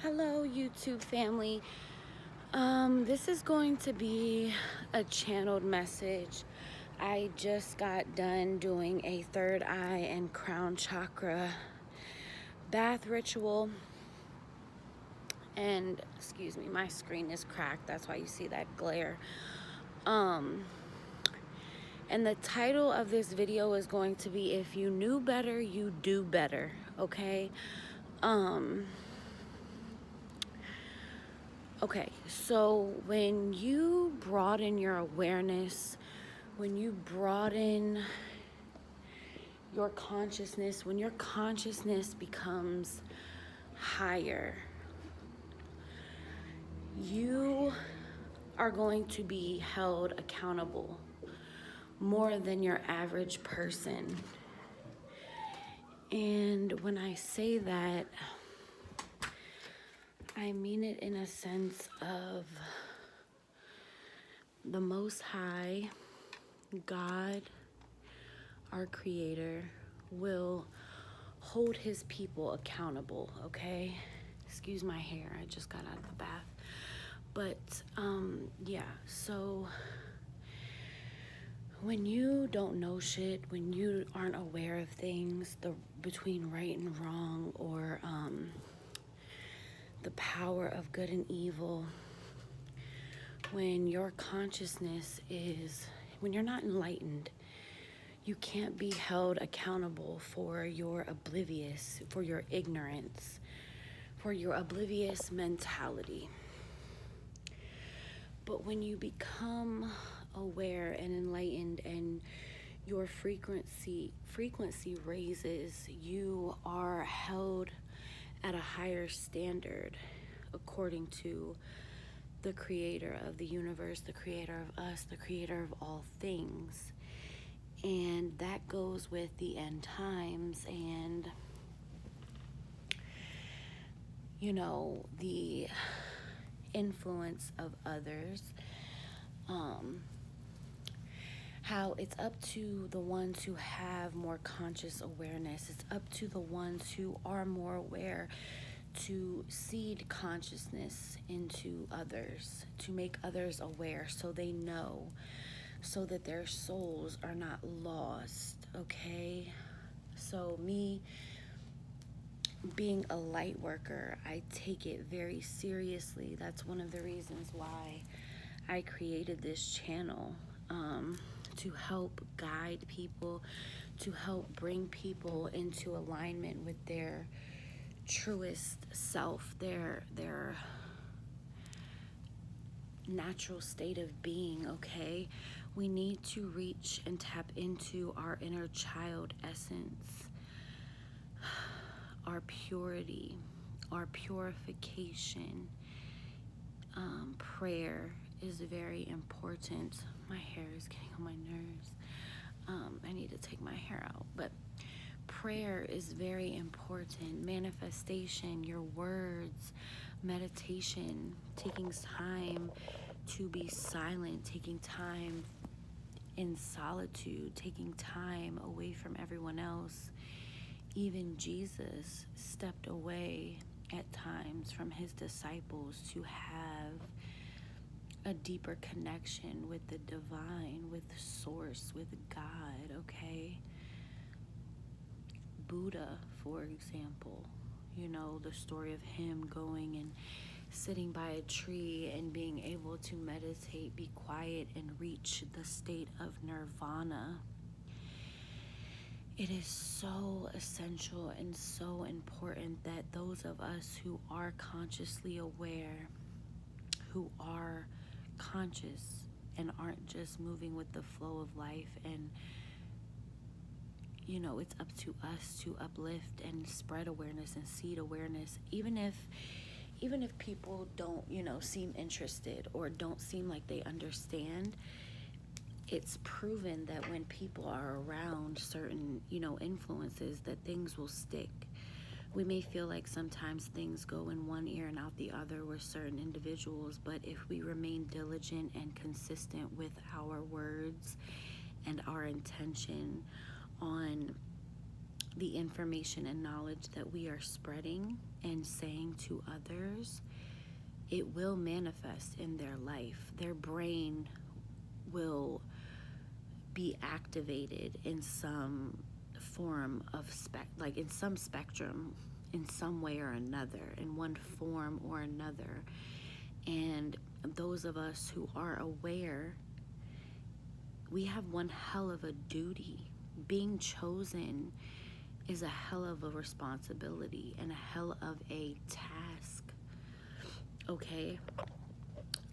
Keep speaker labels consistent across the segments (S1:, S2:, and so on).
S1: Hello, YouTube family. This is going to be a channeled message. I just got done doing a third eye and crown chakra bath ritual. And excuse me, my screen is cracked. That's why you see that glare. And the title of this video is going to be If You Knew Better, You Do Better. Okay. Okay, so when you broaden your awareness, when you broaden your consciousness, when your consciousness becomes higher, you are going to be held accountable more than your average person. And when I say that, I mean it in a sense of the Most High, God, our Creator, will hold his people accountable, okay? Excuse my hair, I just got out of the bath. But, yeah, so when you don't know shit, when you aren't aware of things, between right and wrong, or the power of good and evil, when your consciousness is, when you're not enlightened, you can't be held accountable for your for your ignorance, for your oblivious mentality. But when you become aware and enlightened and your frequency raises, you are held at a higher standard according to the creator of the universe, the creator of us, the creator of all things. And that goes with the end times and, you know, the influence of others. How it's up to the ones who have more conscious awareness. It's up to the ones who are more aware to seed consciousness into others, to make others aware so they know, so that their souls are not lost, okay? So me being a light worker, I take it very seriously. That's one of the reasons why I created this channel, to help guide people, to help bring people into alignment with their truest self, their natural state of being, okay? We need to reach and tap into our inner child essence, our purity, our purification. Prayer is very important. My hair is getting on my nerves. I need to take my hair out, but prayer is very important. Manifestation, your words, meditation, taking time to be silent, taking time in solitude, taking time away from everyone else. Even Jesus stepped away at times from his disciples to have a deeper connection with the divine, with source, with God, okay? Buddha, for example, you know, the story of him going and sitting by a tree and being able to meditate, be quiet, and reach the state of nirvana. It is so essential and so important that those of us who are consciously aware, who are conscious and aren't just moving with the flow of life, and you know, it's up to us to uplift and spread awareness and seed awareness, even if people don't, you know, seem interested or don't seem like they understand. It's proven that when people are around certain, you know, influences, that things will stick. We may feel like sometimes things go in one ear and out the other with certain individuals, but if we remain diligent and consistent with our words and our intention on the information and knowledge that we are spreading, and saying to others, it will manifest in their life. Their brain will be activated in some form of in some spectrum, in some way or another, in one form or another. And those of us who are aware, we have one hell of a duty. Being chosen is a hell of a responsibility and a hell of a task. Okay?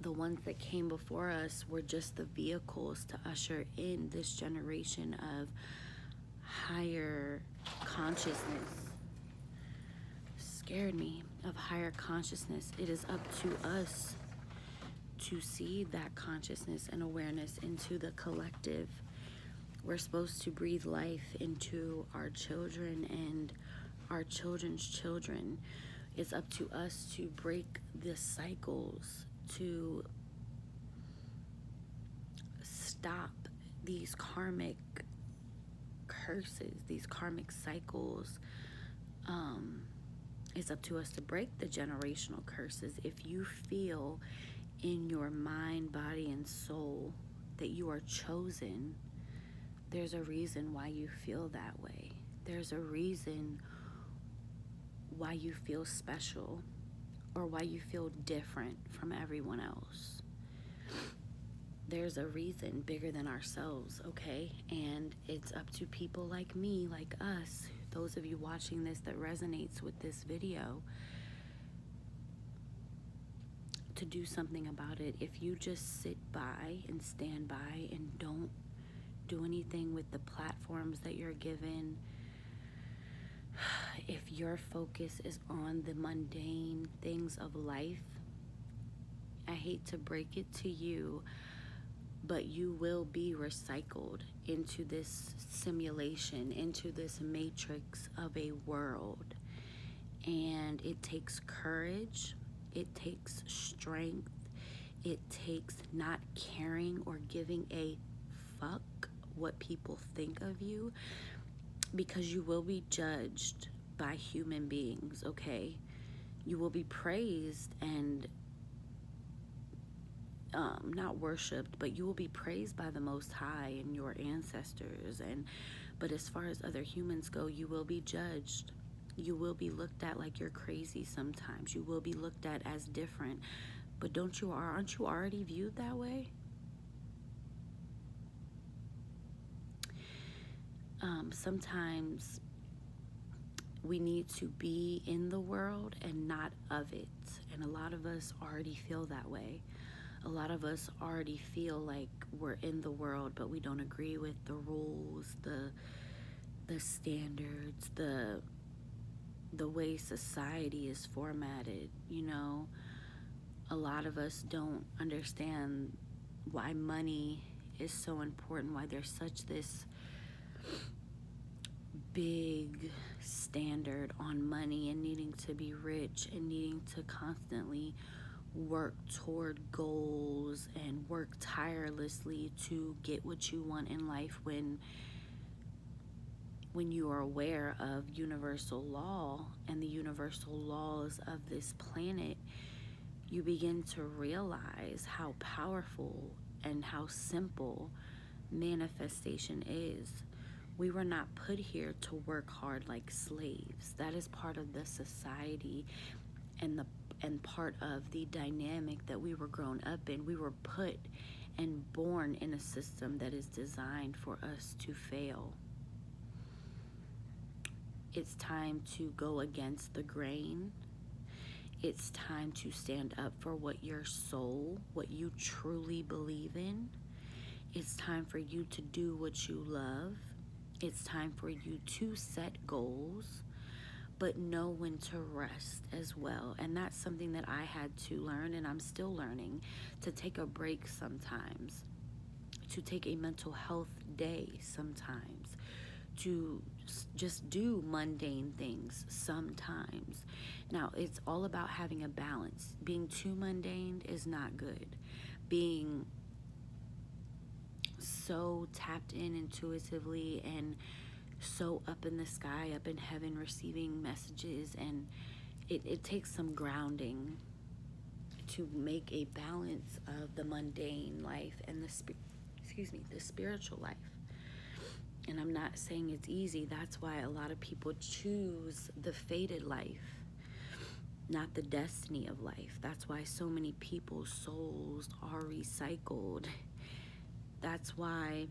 S1: The ones that came before us were just the vehicles to usher in this generation of higher consciousness. Scared me, of higher consciousness. It is up to us to seed that consciousness and awareness into the collective. We're supposed to breathe life into our children and our children's children. It's up to us to break the cycles, to stop these karmic curses, these karmic cycles. It's up to us to break the generational curses. If you feel in your mind, body, and soul that you are chosen, there's a reason why you feel that way. There's a reason why you feel special or why you feel different from everyone else. There's a reason bigger than ourselves, okay? And it's up to people like me, like us, those of you watching this that resonates with this video, to do something about it. If you just sit by and stand by and don't do anything with the platforms that you're given, if your focus is on the mundane things of life, I hate to break it to you, but you will be recycled into this simulation, into this matrix of a world. And it takes courage, it takes strength, it takes not caring or giving a fuck what people think of you, because you will be judged by human beings, okay? You will be praised and not worshipped, but you will be praised by the Most High and your ancestors. But as far as other humans go, you will be judged. You will be looked at like you're crazy sometimes. You will be looked at as different. But aren't you already viewed that way? Sometimes we need to be in the world and not of it. And a lot of us already feel that way. A lot of us already feel like we're in the world, but we don't agree with the rules, the standards, the way society is formatted, you know. A lot of us don't understand why money is so important, why there's such this big standard on money and needing to be rich and needing to constantly work toward goals and work tirelessly to get what you want in life, when you are aware of universal law and the universal laws of this planet, you begin to realize how powerful and how simple manifestation is. We were not put here to work hard like slaves. That is part of the society and part of the dynamic that we were grown up in. We were put and born in a system that is designed for us to fail. It's time to go against the grain. It's time to stand up for what your soul, what you truly believe in. It's time for you to do what you love. It's time for you to set goals, but know when to rest as well. And that's something that I had to learn, and I'm still learning, to take a break sometimes, to take a mental health day sometimes, to just do mundane things sometimes. Now, it's all about having a balance. Being too mundane is not good. Being so tapped in intuitively and so up in the sky, up in heaven, receiving messages and it takes some grounding to make a balance of the mundane life and the spiritual life. And I'm not saying it's easy. That's why a lot of people choose the fated life, not the destiny of life. That's why so many people's souls are recycled. That's why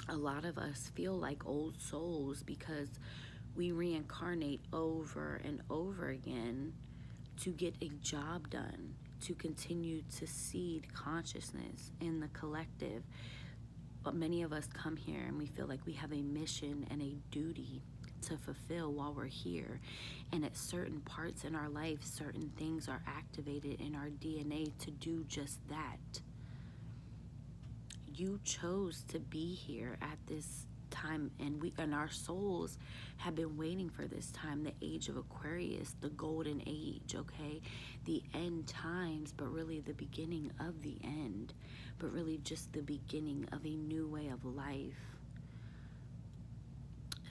S1: a lot of us feel like old souls, because we reincarnate over and over again to get a job done, to continue to seed consciousness in the collective. But many of us come here and we feel like we have a mission and a duty to fulfill while we're here. And at certain parts in our life, certain things are activated in our DNA to do just that. You chose to be here at this time, and our souls have been waiting for this time, the age of Aquarius, the golden age, okay? The end times, but really the beginning of the end, but really just the beginning of a new way of life.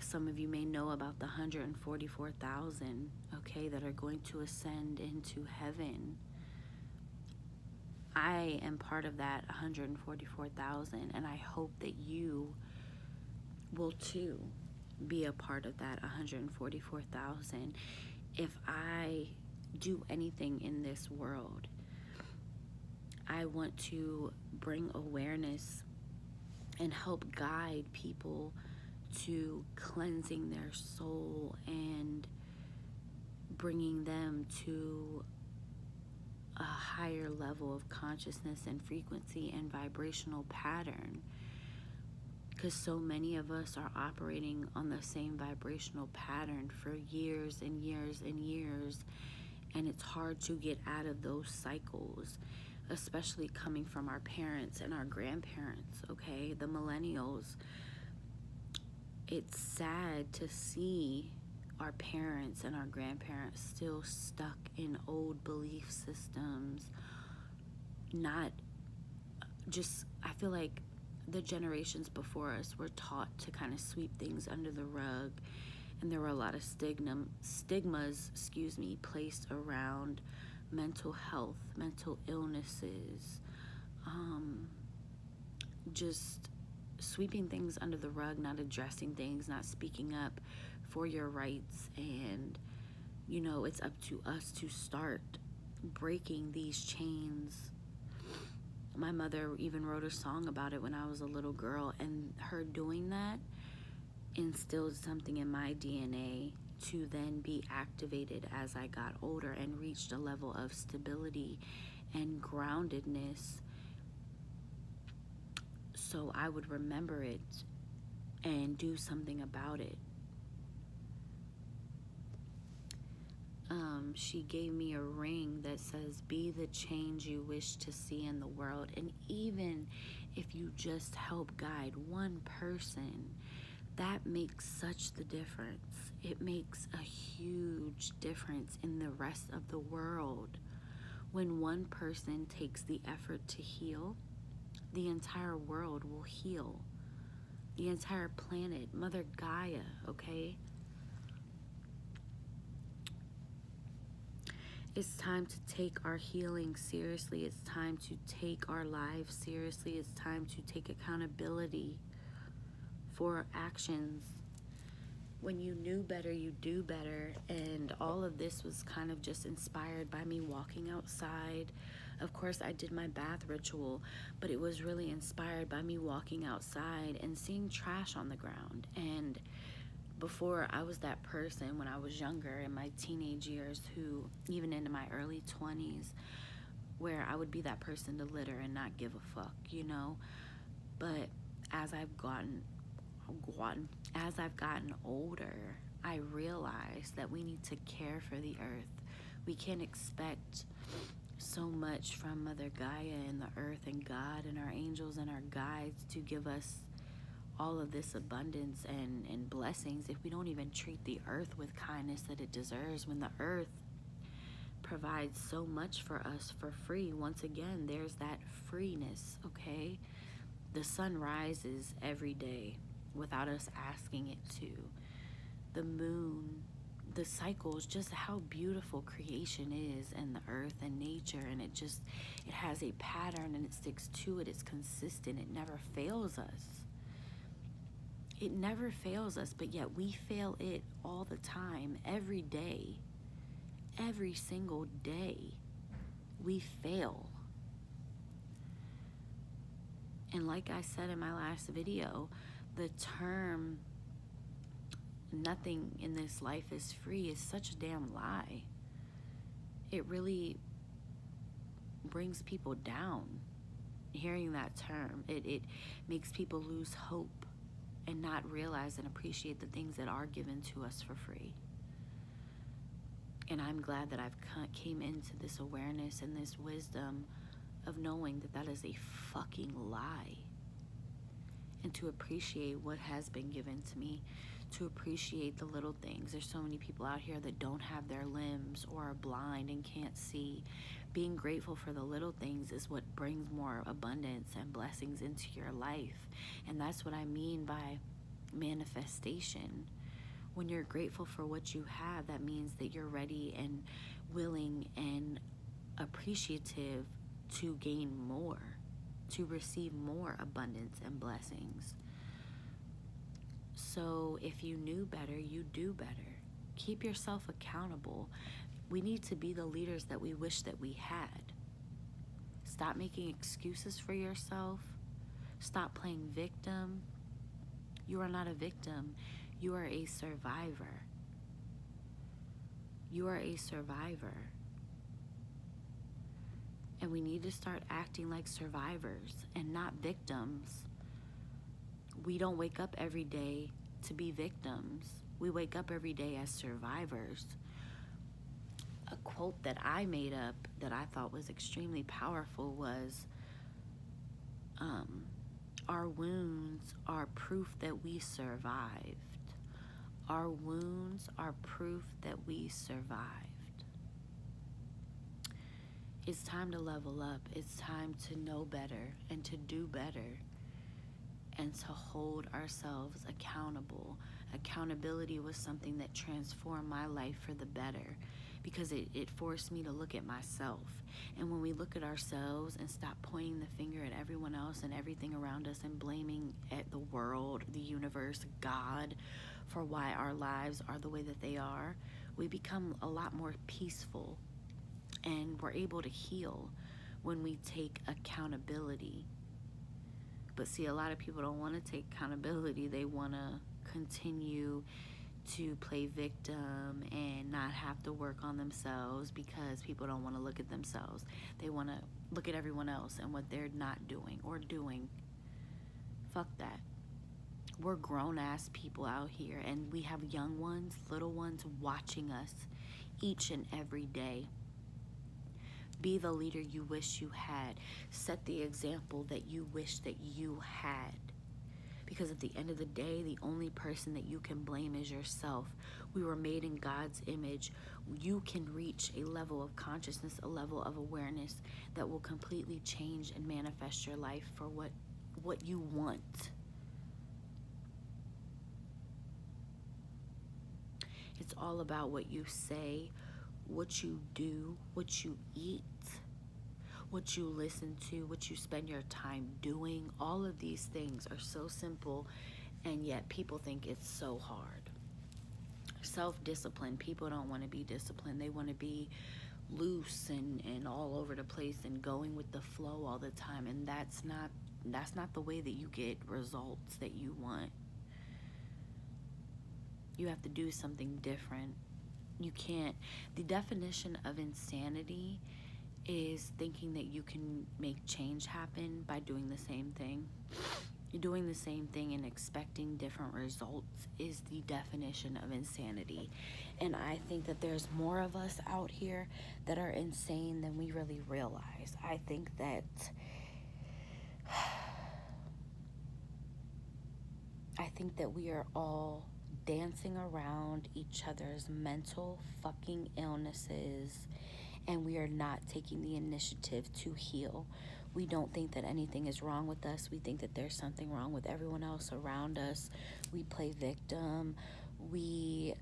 S1: Some of you may know about the 144,000, okay, that are going to ascend into heaven. I am part of that 144,000, and I hope that you will too be a part of that 144,000. If I do anything in this world, I want to bring awareness and help guide people to cleansing their soul and bringing them to a higher level of consciousness and frequency and vibrational pattern. Because so many of us are operating on the same vibrational pattern for years and years and years, and it's hard to get out of those cycles, especially coming from our parents and our grandparents, okay? The millennials. It's sad to see our parents and our grandparents still stuck in old belief systems. Not just, I feel like the generations before us were taught to kind of sweep things under the rug, and there were a lot of stigmas placed around mental health, mental illnesses, just sweeping things under the rug, not addressing things, not speaking up for your rights. And it's up to us to start breaking these chains. My mother even wrote a song about it when I was a little girl, and her doing that instilled something in my DNA to then be activated as I got older and reached a level of stability and groundedness, so I would remember it and do something about it. She gave me a ring that says, "Be the change you wish to see in the world." And even if you just help guide one person, that makes such the difference. It makes a huge difference in the rest of the world. When one person takes the effort to heal, the entire world will heal. The entire planet, Mother Gaia, okay? It's time to take our healing seriously. It's time to take our lives seriously. It's time to take accountability for our actions. When you knew better, you do better. And all of this was kind of just inspired by me walking outside. Of course, I did my bath ritual, but it was really inspired by me walking outside and seeing trash on the ground. And before, I was that person when I was younger in my teenage years, who, even into my early 20s, where I would be that person to litter and not give a fuck, But as I've gotten older, I realized that we need to care for the earth. We can't expect so much from Mother Gaia and the earth and God and our angels and our guides to give us all of this abundance and blessings if we don't even treat the earth with kindness that it deserves, when the earth provides so much for us for free. Once again, there's that freeness, okay? The sun rises every day without us asking it to. The moon the cycles, just how beautiful creation is, and the earth and nature, and it has a pattern and it sticks to it. It's consistent. It never fails us. It never fails us, but yet we fail it all the time, every day, every single day. We fail. And like I said in my last video, the term nothing in this life is free is such a damn lie. It really brings people down. Hearing that term, it makes people lose hope and not realize and appreciate the things that are given to us for free. And I'm glad that I've came into this awareness and this wisdom of knowing that that is a fucking lie. And to appreciate what has been given to me, to appreciate the little things. There's so many people out here that don't have their limbs or are blind and can't see. Being grateful for the little things is what brings more abundance and blessings into your life. And that's what I mean by manifestation. When you're grateful for what you have, that means that you're ready and willing and appreciative to gain more, to receive more abundance and blessings. So if you knew better, you do better. Keep yourself accountable. We need to be the leaders that we wish that we had. Stop making excuses for yourself. Stop playing victim. You are not a victim. You are a survivor. You are a survivor. And we need to start acting like survivors and not victims. We don't wake up every day to be victims. We wake up every day as survivors. A quote that I made up that I thought was extremely powerful was, our wounds are proof that we survived. Our wounds are proof that we survived. It's time to level up. It's time to know better and to do better and to hold ourselves accountable. Accountability was something that transformed my life for the better because it forced me to look at myself. And when we look at ourselves and stop pointing the finger at everyone else and everything around us and blaming at the world, the universe, God, for why our lives are the way that they are, we become a lot more peaceful. And we're able to heal when we take accountability. But see, a lot of people don't want to take accountability. They want to continue to play victim and not have to work on themselves because people don't want to look at themselves. They want to look at everyone else and what they're not doing or doing. Fuck that. We're grown-ass people out here, and we have young ones, little ones watching us each and every day. Be the leader you wish you had. Set the example that you wish that you had. Because at the end of the day, the only person that you can blame is yourself. We were made in God's image. You can reach a level of consciousness, a level of awareness that will completely change and manifest your life for what you want. It's all about what you say, what you do, what you eat, what you listen to, what you spend your time doing. All of these things are so simple, and yet people think it's so hard. Self-discipline. People don't want to be disciplined. They want to be loose and all over the place and going with the flow all the time. And that's not the way that you get results that you want. You have to do something different. You can't. The definition of insanity is thinking that you can make change happen by doing the same thing. You're doing the same thing and expecting different results is the definition of insanity. And I think that there's more of us out here that are insane than we really realize. I think that we are all dancing around each other's mental fucking illnesses, and we are not taking the initiative to heal. We don't think that anything is wrong with us. We think that there's something wrong with everyone else around us. We play victim. We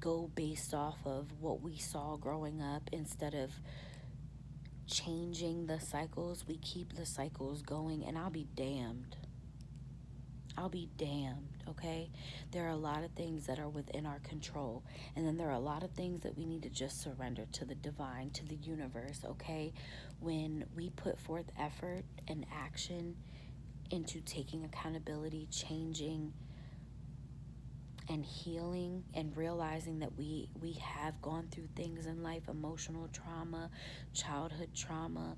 S1: go based off of what we saw growing up instead of changing the cycles. We keep the cycles going, and I'll be damned. I'll be damned, okay? There are a lot of things that are within our control, and then there are a lot of things that we need to just surrender to the divine, to the universe, okay? When we put forth effort and action into taking accountability, changing, and healing, and realizing that we have gone through things in life, emotional trauma, childhood trauma,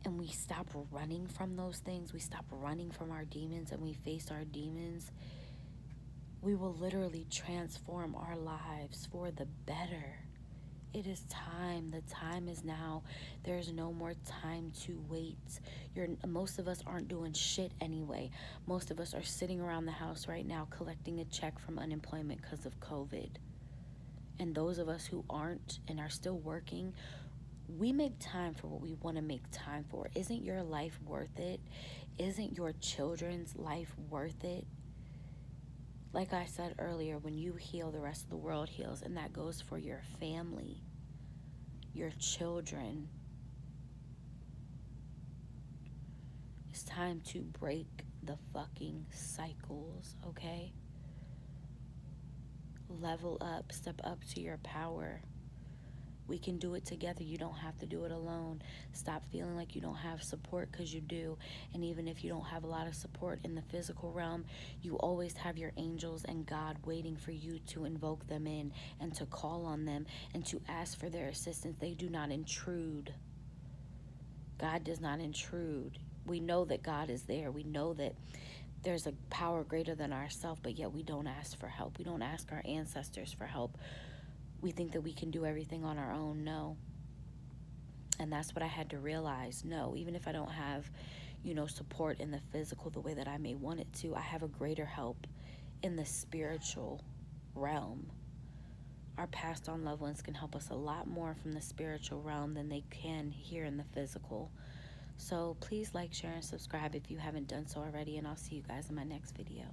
S1: and we stop running from those things, we stop running from our demons, and we face our demons, we will literally transform our lives for the better. It is time. The time is now. There's no more time to wait. Most of us aren't doing shit anyway. Most of us are sitting around the house right now collecting a check from unemployment because of COVID. And those of us who aren't and are still working, we make time for what we want to make time for. Isn't your life worth it? Isn't your children's life worth it? Like I said earlier, when you heal, the rest of the world heals, and that goes for your family, your children. It's time to break the fucking cycles, okay? Level up, step up to your power. We can do it together. You don't have to do it alone. Stop feeling like you don't have support, because you do. And even if you don't have a lot of support in the physical realm, you always have your angels and God waiting for you to invoke them in and to call on them and to ask for their assistance. They do not intrude. God does not intrude. We know that God is there. We know that there's a power greater than ourselves, but yet we don't ask for help. We don't ask our ancestors for help. We think that we can do everything on our own. No. And that's what I had to realize. No, even if I don't have, support in the physical the way that I may want it to, I have a greater help in the spiritual realm. Our passed on loved ones can help us a lot more from the spiritual realm than they can here in the physical. So please like, share, and subscribe if you haven't done so already, and I'll see you guys in my next video.